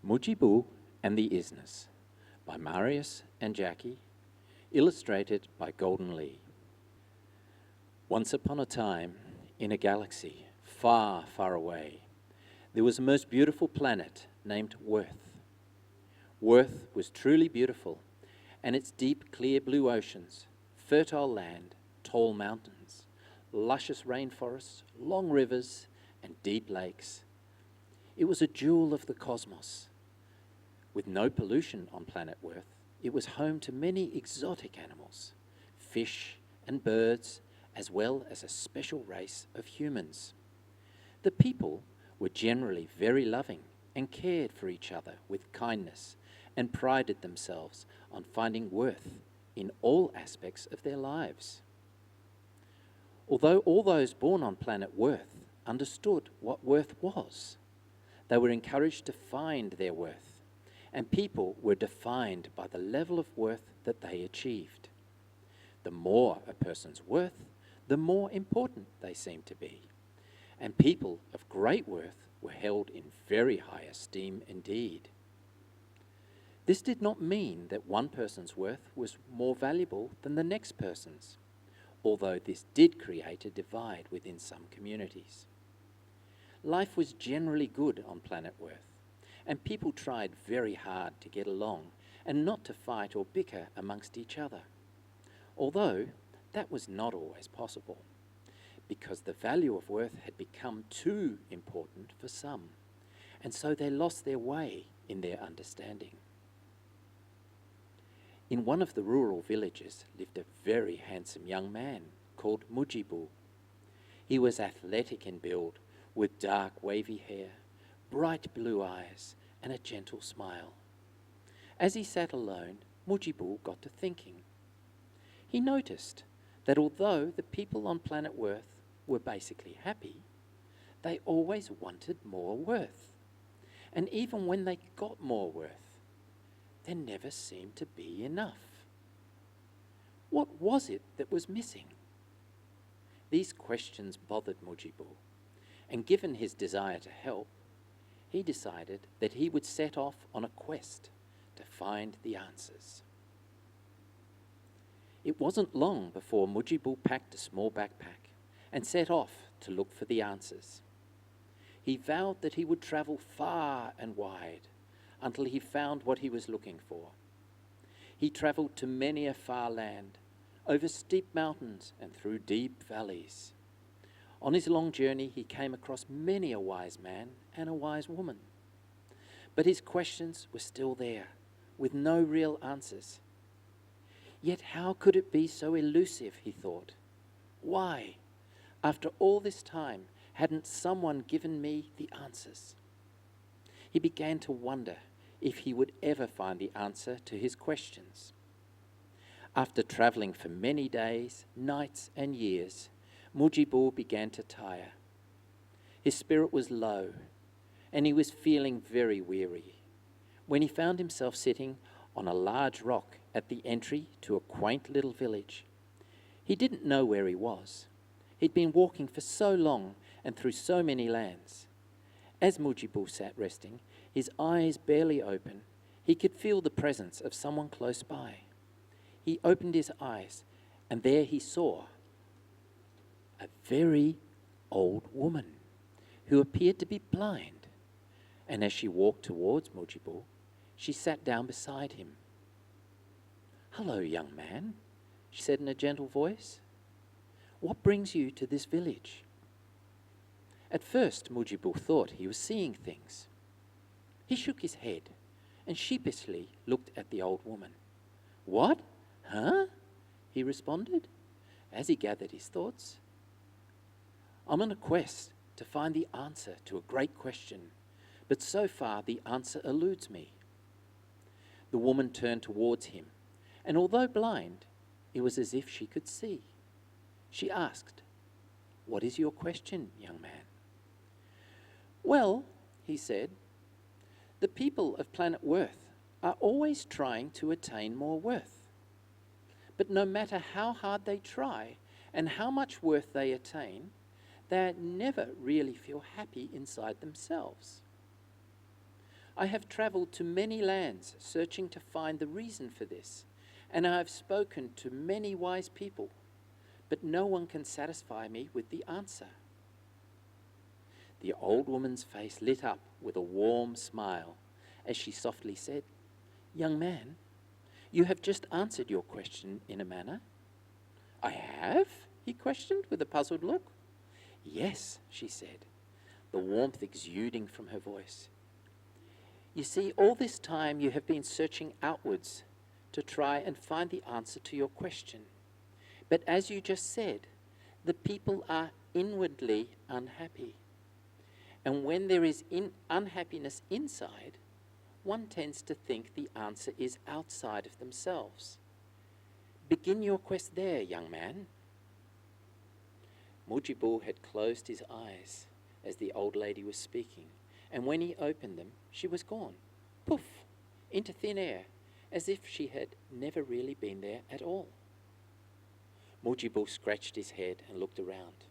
Mojebu and the Is-ness by Marius and Jacqui, illustrated by Golden Lee. Once upon a time, in a galaxy far, far away, there was a most beautiful planet named Worth. Worth was truly beautiful, and its deep, clear blue oceans, fertile land, tall mountains, luscious rainforests, long rivers, and deep lakes. It was a jewel of the cosmos. With no pollution on planet Worth, it was home to many exotic animals, fish and birds, as well as a special race of humans. The people were generally very loving and cared for each other with kindness and prided themselves on finding worth in all aspects of their lives. Although all those born on planet Worth understood what worth was, they were encouraged to find their worth, and people were defined by the level of worth that they achieved. The more a person's worth, the more important they seemed to be, and people of great worth were held in very high esteem indeed. This did not mean that one person's worth was more valuable than the next person's, although this did create a divide within some communities. Life was generally good on planet Worth, and people tried very hard to get along and not to fight or bicker amongst each other, although that was not always possible, because the value of worth had become too important for some, and so they lost their way in their understanding. In one of the rural villages lived a very handsome young man called Mojebu. He was athletic in build, with dark wavy hair, bright blue eyes, and a gentle smile. As he sat alone, Mojebu got to thinking. He noticed that although the people on planet Worth were basically happy, they always wanted more worth. And even when they got more worth, there never seemed to be enough. What was it that was missing? These questions bothered Mojebu, and given his desire to help, he decided that he would set off on a quest to find the answers. It wasn't long before Mojebu packed a small backpack and set off to look for the answers. He vowed that he would travel far and wide until he found what he was looking for. He travelled to many a far land, over steep mountains and through deep valleys. On his long journey, he came across many a wise man and a wise woman. But his questions were still there, with no real answers. Yet how could it be so elusive, he thought? Why, after all this time, hadn't someone given me the answers? He began to wonder if he would ever find the answer to his questions. After travelling for many days, nights, and years, Mojebu began to tire. His spirit was low, and he was feeling very weary, when he found himself sitting on a large rock at the entry to a quaint little village. He didn't know where he was. He'd been walking for so long and through so many lands. As Mojebu sat resting, his eyes barely open, he could feel the presence of someone close by. He opened his eyes, and there he saw a very old woman who appeared to be blind, and as she walked towards Mojebu, she sat down beside him. "Hello, young man," she said in a gentle voice. "What brings you to this village?" At first, Mojebu thought he was seeing things. He shook his head and sheepishly looked at the old woman. "What? Huh?" he responded, as he gathered his thoughts. "I'm on a quest to find the answer to a great question, but so far the answer eludes me." The woman turned towards him, and although blind, it was as if she could see. She asked, "What is your question, young man?" "Well," he said, "the people of planet Worth are always trying to attain more worth. But no matter how hard they try and how much worth they attain, they never really feel happy inside themselves. I have travelled to many lands searching to find the reason for this, and I have spoken to many wise people, but no one can satisfy me with the answer." The old woman's face lit up with a warm smile as she softly said, "Young man, you have just answered your question in a manner." "I have?" he questioned with a puzzled look. "Yes," she said, the warmth exuding from her voice. "You see, all this time you have been searching outwards to try and find the answer to your question. But as you just said, the people are inwardly unhappy. And when there is unhappiness inside, one tends to think the answer is outside of themselves. Begin your quest there, young man." Mojebu had closed his eyes as the old lady was speaking, and when he opened them, she was gone, poof, into thin air, as if she had never really been there at all. Mojebu scratched his head and looked around.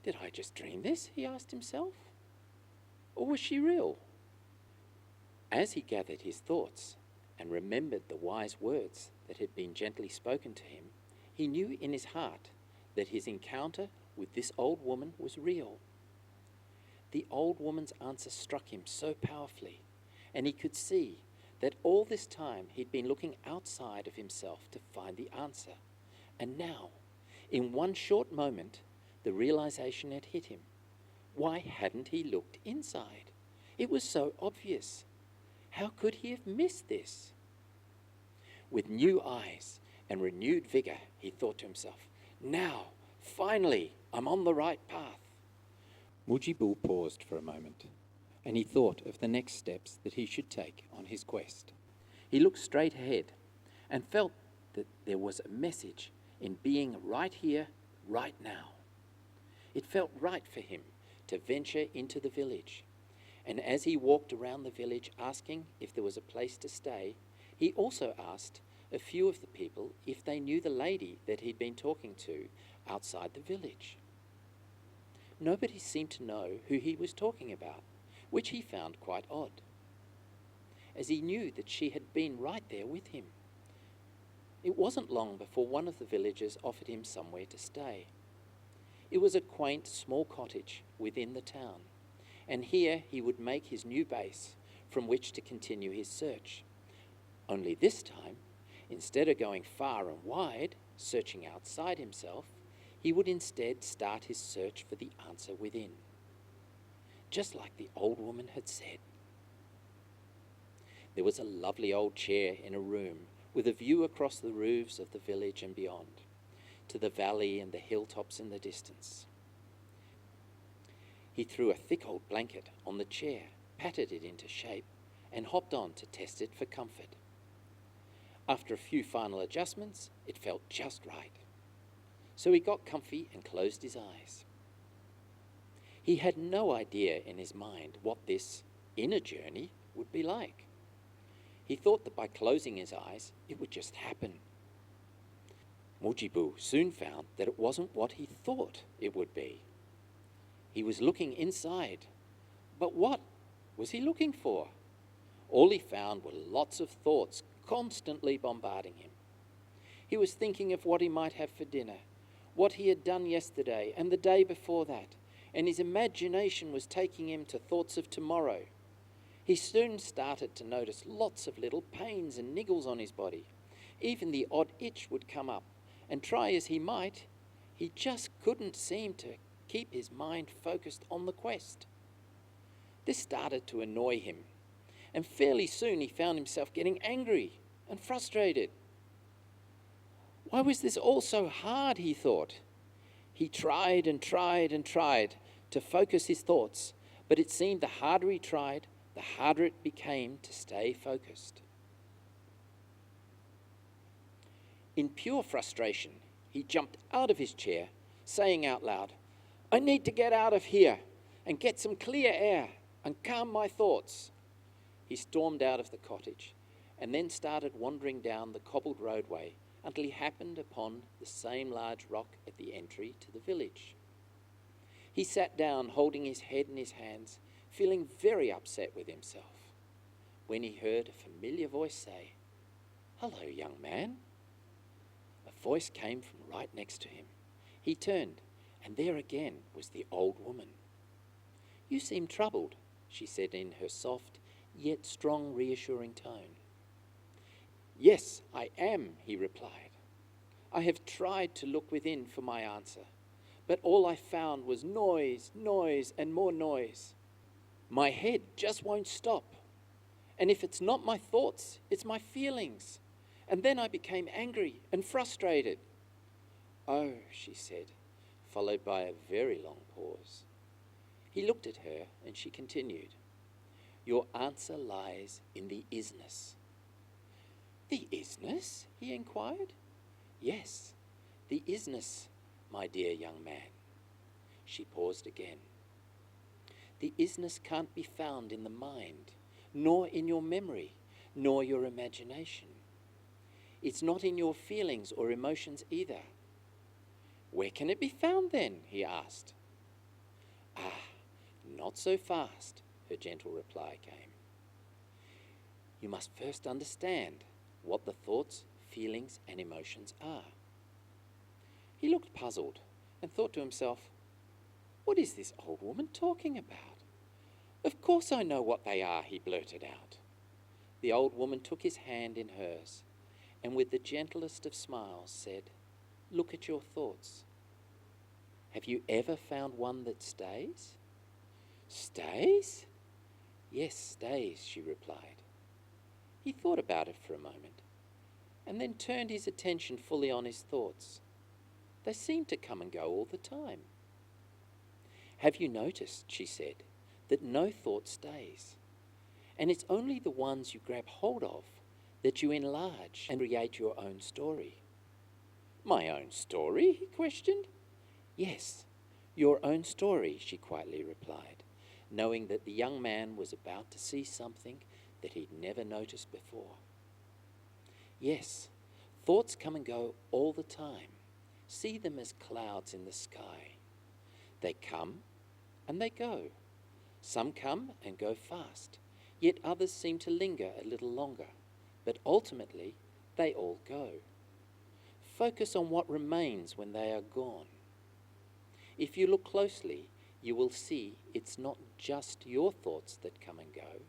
"Did I just dream this?" he asked himself. "Or was she real?" As he gathered his thoughts and remembered the wise words that had been gently spoken to him, he knew in his heart that his encounter with this old woman was real. The old woman's answer struck him so powerfully, and he could see that all this time he'd been looking outside of himself to find the answer. And now, in one short moment, the realization had hit him. Why hadn't he looked inside? It was so obvious. How could he have missed this? With new eyes and renewed vigor, he thought to himself, "Now, finally, I'm on the right path." Mojebu paused for a moment, and he thought of the next steps that he should take on his quest. He looked straight ahead and felt that there was a message in being right here, right now. It felt right for him to venture into the village, and as he walked around the village asking if there was a place to stay, he also asked a few of the people if they knew the lady that he'd been talking to outside the village. Nobody seemed to know who he was talking about, which he found quite odd, as he knew that she had been right there with him. It wasn't long before one of the villagers offered him somewhere to stay. It was a quaint small cottage within the town, and here he would make his new base from which to continue his search. Only this time, instead of going far and wide, searching outside himself, he would instead start his search for the answer within, just like the old woman had said. There was a lovely old chair in a room with a view across the roofs of the village and beyond, to the valley and the hilltops in the distance. He threw a thick old blanket on the chair, patted it into shape, and hopped on to test it for comfort. After a few final adjustments, it felt just right. So he got comfy and closed his eyes. He had no idea in his mind what this inner journey would be like. He thought that by closing his eyes, it would just happen. Mojebu soon found that it wasn't what he thought it would be. He was looking inside, but what was he looking for? All he found were lots of thoughts constantly bombarding him. He was thinking of what he might have for dinner, what he had done yesterday and the day before that, and his imagination was taking him to thoughts of tomorrow. He soon started to notice lots of little pains and niggles on his body. Even the odd itch would come up, and try as he might, he just couldn't seem to keep his mind focused on the quest. This started to annoy him, and fairly soon he found himself getting angry and frustrated. Why was this all so hard, he thought. He tried and tried and tried to focus his thoughts, but it seemed the harder he tried, the harder it became to stay focused. In pure frustration, he jumped out of his chair, saying out loud, "I need to get out of here and get some clear air and calm my thoughts." He stormed out of the cottage and then started wandering down the cobbled roadway until he happened upon the same large rock at the entry to the village. He sat down, holding his head in his hands, feeling very upset with himself, when he heard a familiar voice say, "Hello, young man." A voice came from right next to him. He turned, and there again was the old woman. "You seem troubled," she said in her soft, yet strong, reassuring tone. "Yes, I am," he replied. "I have tried to look within for my answer, but all I found was noise, noise, and more noise. My head just won't stop. And if it's not my thoughts, it's my feelings. And then I became angry and frustrated." "Oh," she said, followed by a very long pause. He looked at her and she continued, "Your answer lies in the is-ness." "The is-ness?" he inquired. "Yes, the is-ness, my dear young man." She paused again. "The is-ness can't be found in the mind, nor in your memory, nor your imagination. It's not in your feelings or emotions either." "Where can it be found then?" he asked. "Ah, not so fast," her gentle reply came. "You must first understand what the thoughts, feelings, and emotions are." He looked puzzled and thought to himself, "What is this old woman talking about? Of course I know what they are," he blurted out. The old woman took his hand in hers and with the gentlest of smiles said, "Look at your thoughts. Have you ever found one that stays?" "Stays?" "Yes, stays," she replied. He thought about it for a moment and then turned his attention fully on his thoughts. They seemed to come and go all the time. "Have you noticed," she said, "that no thought stays? And it's only the ones you grab hold of that you enlarge and create your own story." "My own story?" he questioned. "Yes, your own story," she quietly replied, knowing that the young man was about to see something that he'd never noticed before. "Yes, thoughts come and go all the time. See them as clouds in the sky. They come and they go. Some come and go fast, yet others seem to linger a little longer, but ultimately they all go. Focus on what remains when they are gone. If you look closely, you will see it's not just your thoughts that come and go,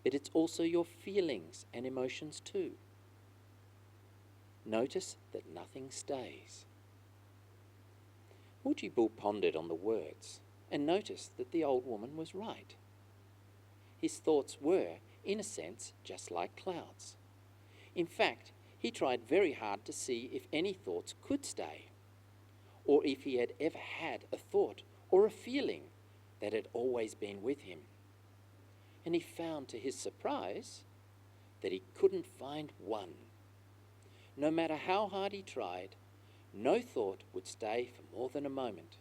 but it's also your feelings and emotions too. Notice that nothing stays." Mojebu pondered on the words and noticed that the old woman was right. His thoughts were, in a sense, just like clouds. In fact, he tried very hard to see if any thoughts could stay, or if he had ever had a thought or a feeling that had always been with him. And he found, to his surprise, that he couldn't find one. No matter how hard he tried, no thought would stay for more than a moment.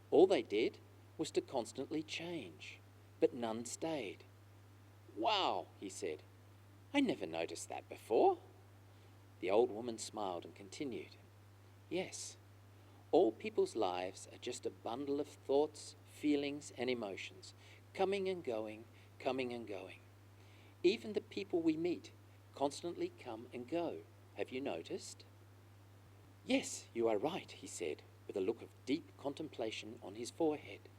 All they did was to constantly change, but none stayed. "Wow," he said, "I never noticed that before." The old woman smiled and continued, "Yes, all people's lives are just a bundle of thoughts, feelings, and emotions, coming and going, coming and going. Even the people we meet constantly come and go. Have you noticed?" "Yes, you are right," he said, with a look of deep contemplation on his forehead.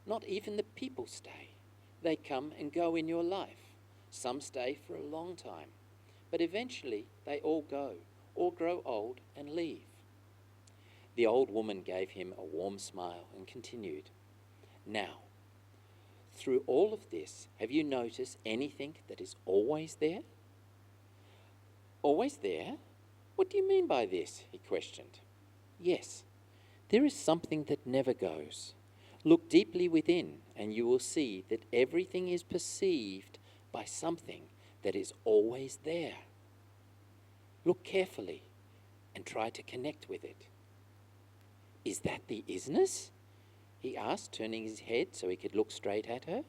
"Not even the people stay. They come and go in your life. Some stay for a long time, but eventually they all go, or grow old and leave." The old woman gave him a warm smile and continued, "Now, through all of this, have you noticed anything that is always there?" "Always there? What do you mean by this?" he questioned. "Yes, there is something that never goes. Look deeply within and you will see that everything is perceived by something that is always there. Look carefully and try to connect with it." "Is that the is-ness?" he asked, turning his head so he could look straight at her.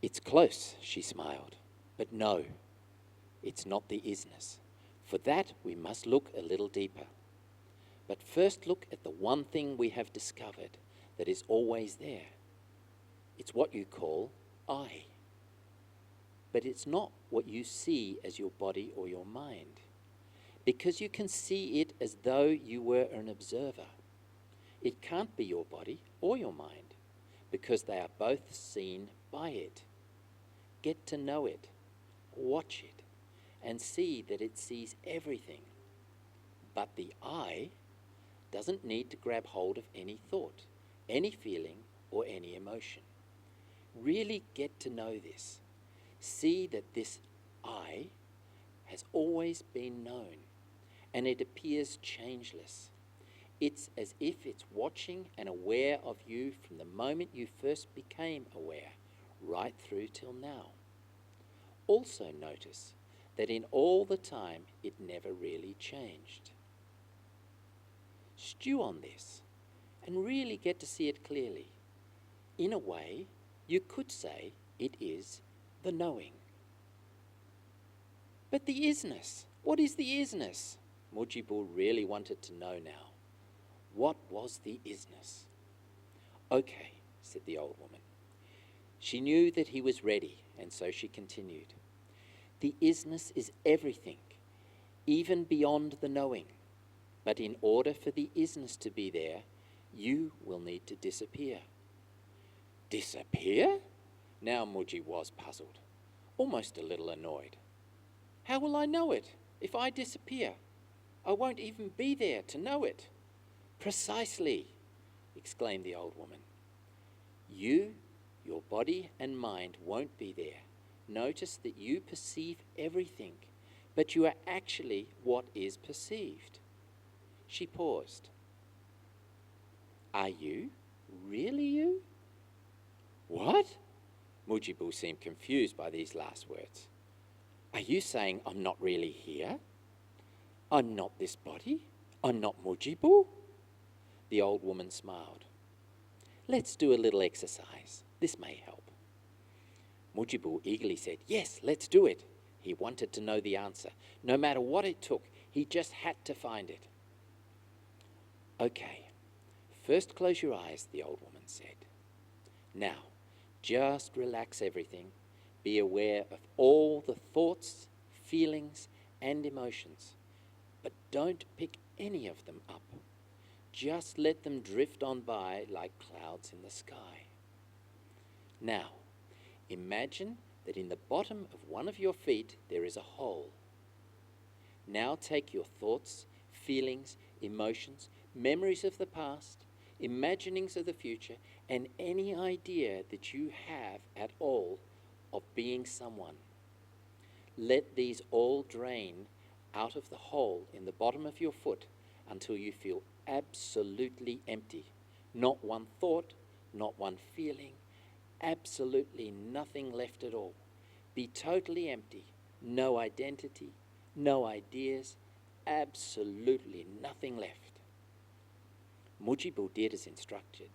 "It's close," she smiled, "but no, it's not the is-ness. For that we must look a little deeper. But first look at the one thing we have discovered that is always there. It's what you call I. But it's not what you see as your body or your mind, because you can see it as though you were an observer. It can't be your body or your mind, because they are both seen by it. Get to know it, watch it, and see that it sees everything. But the I doesn't need to grab hold of any thought, any feeling, or any emotion. Really get to know this. See that this I has always been known, and it appears changeless. It's as if it's watching and aware of you from the moment you first became aware, right through till now. Also notice that in all the time it never really changed. Stew on this and really get to see it clearly. In a way, you could say it is the knowing. But the is-ness, what is the is-ness? Mojebu really wanted to know now. What was the is-ness? Okay, said the old woman. She knew that he was ready, and so she continued. The is-ness is everything, even beyond the knowing. But in order for the is-ness to be there, you will need to disappear. Disappear? Now Mojebu was puzzled, almost a little annoyed. How will I know it if I disappear? I won't even be there to know it. Precisely, exclaimed the old woman. You, your body and mind won't be there. Notice that you perceive everything, but you are actually what is perceived. She paused. Are you really you? What? Mojebu seemed confused by these last words. Are you saying I'm not really here? I'm not this body? I'm not Mojebu? The old woman smiled. Let's do a little exercise. This may help. Mojebu eagerly said, yes, let's do it. He wanted to know the answer. No matter what it took, he just had to find it. Okay, first close your eyes, the old woman said. Now, just relax everything. Be aware of all the thoughts, feelings, and emotions. But don't pick any of them up. Just let them drift on by like clouds in the sky. Now, imagine that in the bottom of one of your feet there is a hole. Now take your thoughts, feelings, emotions, memories of the past, imaginings of the future, and any idea that you have at all of being someone. Let these all drain out of the hole in the bottom of your foot until you feel absolutely empty. Not one thought, not one feeling, absolutely nothing left at all. Be totally empty, no identity, no ideas, absolutely nothing left. Mojebu did as instructed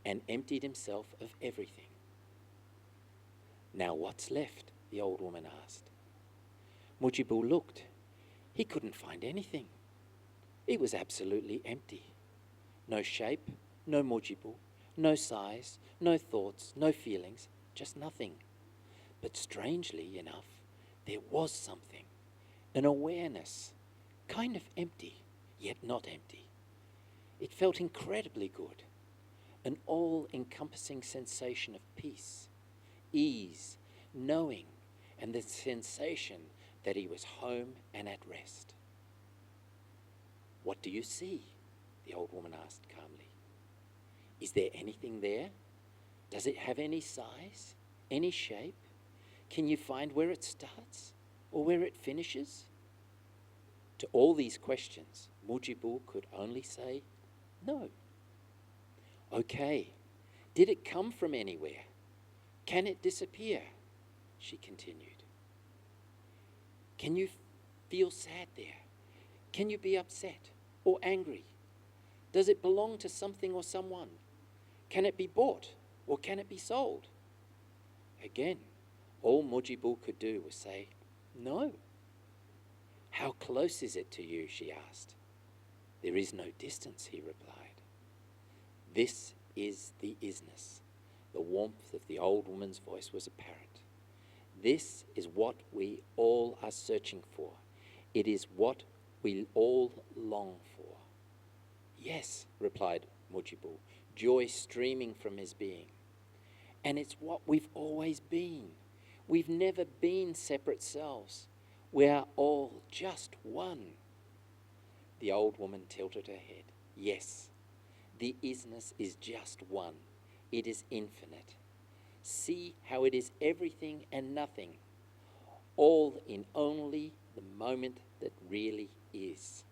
and emptied himself of everything. Now what's left? The old woman asked. Mojebu looked. He couldn't find anything. It was absolutely empty. No shape, no Mojebu, no size, no thoughts, no feelings, just nothing. But strangely enough, there was something, an awareness, kind of empty, yet not empty. It felt incredibly good, an all-encompassing sensation of peace, ease, knowing, and the sensation that he was home and at rest. What do you see? The old woman asked calmly. Is there anything there? Does it have any size, any shape? Can you find where it starts or where it finishes? To all these questions, Mojebu could only say no. Okay, did it come from anywhere? Can it disappear? She continued. Can you feel sad there? Can you be upset or angry? Does it belong to something or someone? Can it be bought or can it be sold? Again, all Mojebu could do was say, no. How close is it to you? She asked. There is no distance, he replied. This is the is-ness, The warmth of the old woman's voice was apparent. This is what we all are searching for. It is what we all long for. Yes, replied Mojebu, joy streaming from his being. And it's what we've always been. We've never been separate selves. We are all just one. The old woman tilted her head. Yes, the Is-ness is just one. It is infinite. See how it is everything and nothing, all in only the moment that really is.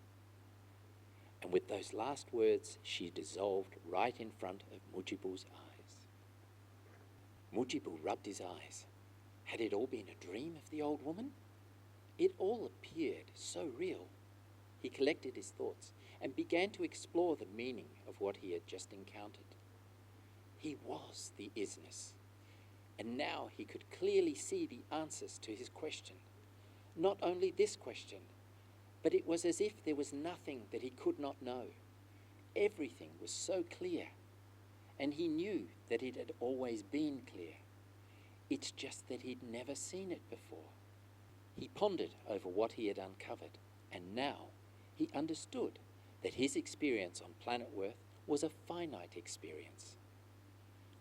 And with those last words, she dissolved right in front of Mojebu's eyes. Mojebu rubbed his eyes. Had it all been a dream of the old woman? It all appeared so real. He collected his thoughts and began to explore the meaning of what he had just encountered. He was the Is-ness, and now he could clearly see the answers to his question. Not only this question, but it was as if there was nothing that he could not know. Everything was so clear, and he knew that it had always been clear. It's just that he'd never seen it before. He pondered over what he had uncovered, and now he understood that his experience on planet Earth was a finite experience,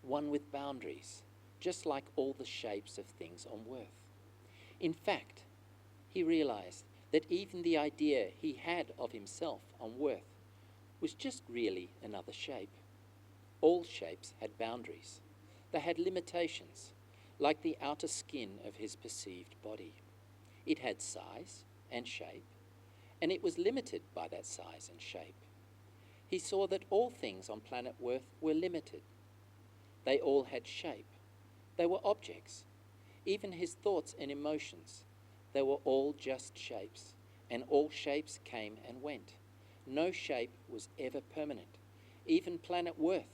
one with boundaries, just like all the shapes of things on Earth. In fact, he realized that even the idea he had of himself on Earth was just really another shape. All shapes had boundaries. They had limitations, like the outer skin of his perceived body. It had size and shape, and it was limited by that size and shape. He saw that all things on planet Earth were limited. They all had shape. They were objects. Even his thoughts and emotions, they were all just shapes, and all shapes came and went. No shape was ever permanent. Even planet Earth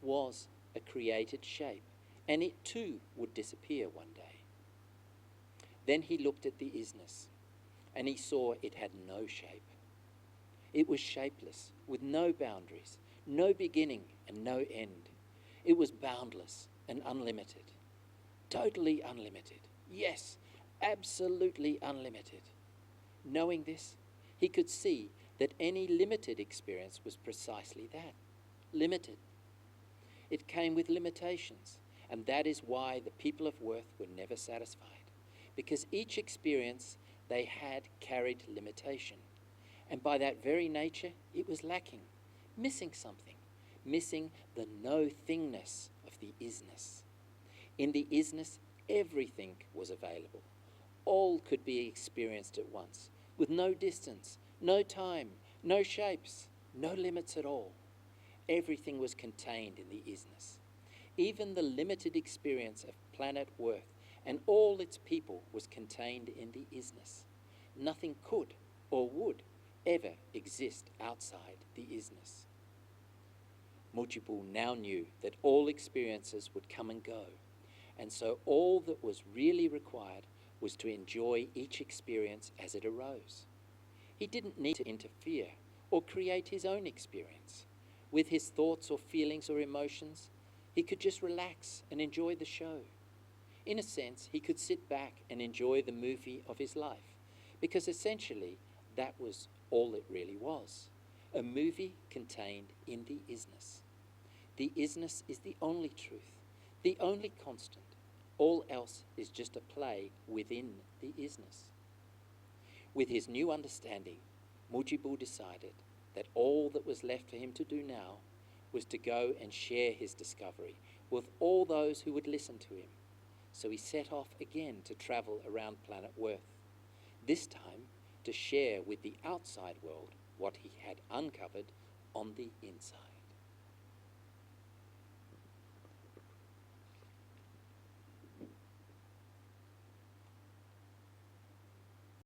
was a created shape, and it too would disappear one day. Then he looked at the Is-ness, and he saw it had no shape. It was shapeless, with no boundaries, no beginning and no end. It was boundless and unlimited. Totally unlimited. Yes, absolutely unlimited. Knowing this, he could see that any limited experience was precisely that, limited. It came with limitations, and that is why the people of Earth were never satisfied, because each experience they had carried limitation, and by that very nature it was lacking, missing something, missing the no-thingness of the Is-ness. In the Is-ness, everything was available. All could be experienced at once, with no distance, no time, no shapes, no limits at all. Everything was contained in the Is-ness. Even the limited experience of planet Earth and all its people was contained in the Is-ness. Nothing could or would ever exist outside the Is-ness. Mojebu now knew that all experiences would come and go, and so all that was really required was to enjoy each experience as it arose. He didn't need to interfere or create his own experience. With his thoughts or feelings or emotions, he could just relax and enjoy the show. In a sense, he could sit back and enjoy the movie of his life, because essentially that was all it really was, a movie contained in the Is-ness. The Is-ness is the only truth, the only constant. All else is just a play within the Is-ness. With his new understanding, Mojebu decided that all that was left for him to do now was to go and share his discovery with all those who would listen to him. So he set off again to travel around planet Earth, this time to share with the outside world what he had uncovered on the inside.